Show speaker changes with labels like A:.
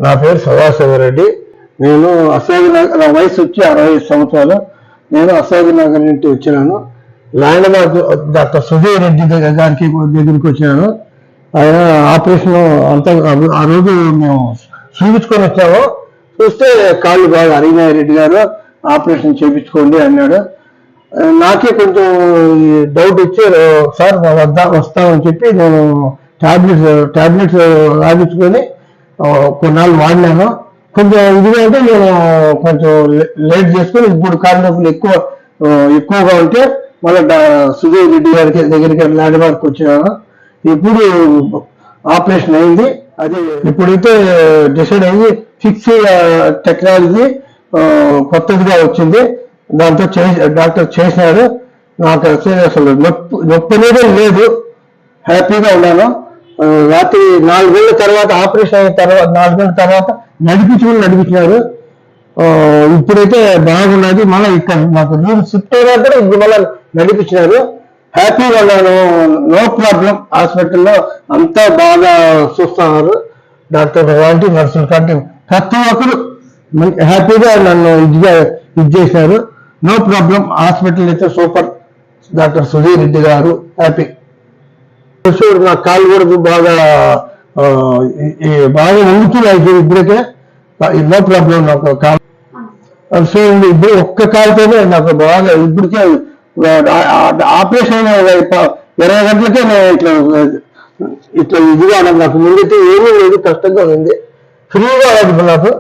A: నా పేరు సదాశివరెడ్డి. నేను అశోక్ నగర్, నా వయసు వచ్చి 65 సంవత్సరాలు. నేను అశోక్ నగర్ నుండి వచ్చినాను. Land mark doctor Sudhir Reddy గారికి దగ్గరికి వచ్చినాను. ఆయన ఆపరేషన్ అంతా ఆ రోజు మేము చూపించుకొని వచ్చాము. చూస్తే కాళ్ళు బాగా అరిగినాయి, రెడ్డి గారు ఆపరేషన్ చేయించుకోండి అన్నాడు. నాకే కొంచెం డౌట్ వచ్చి సార్ వస్తామని చెప్పి నేను టాబ్లెట్స్ రాయించుకొని కొన్నాళ్ళు వాడినాను. కొంచెం ఇదిగా అంటే నేను కొంచెం లేట్ చేసుకొని ఇప్పుడు కాళ్ళ నొప్పులు ఎక్కువగా ఉంటే మళ్ళీ సుధీర్ రెడ్డి గారికి దగ్గరికి ల్యాండ్ మార్క్ వచ్చినాను. ఇప్పుడు ఆపరేషన్ అయింది. అదే ఇప్పుడైతే డిసైడ్ అయ్యి ఫిక్స్ టెక్నాలజీ కొత్తదిగా వచ్చింది. దాంతో డాక్టర్ చేసినాడు. నాకు అసలు నొప్పి అనేది లేదు, హ్యాపీగా ఉన్నాను. రాత్రి 4 గంటల తర్వాత ఆపరేషన్ అయిన తర్వాత 4 గంటల తర్వాత నడిపించినారు. ఇప్పుడైతే బాగున్నది. మళ్ళీ ఇక్కడ నాకు నేను షిఫ్ట్ అయినా కూడా ఇది మళ్ళీ నడిపించినారు. హ్యాపీగా ఉన్నాను, నో ప్రాబ్లం. హాస్పిటల్లో అంతా బాగా చూస్తున్నారు. డాక్టర్ లాంటి నర్సులు కంటే ప్రతి ఒక్కరు హ్యాపీగా నన్ను ఇది చేశారు. No problem. హాస్పిటల్ అయితే సూపర్. డాక్టర్ సుధీర్ రెడ్డి గారు హ్యాపీ. నా కాళ్ళు కూడా బాగా వంగుతున్నాయి ఇప్పుడైతే. No problem. నాకు కాలు సో ఇప్పుడు ఒక్క కాలుతోనే నాకు బాగా ఇప్పటికే ఆపరేషన్ 20 గంటలకే నేను ఇట్లా ఇదిగా నాకు ముందైతే ఏమీ లేదు, కష్టంగా ఉంది. ఫ్రీగా నాకు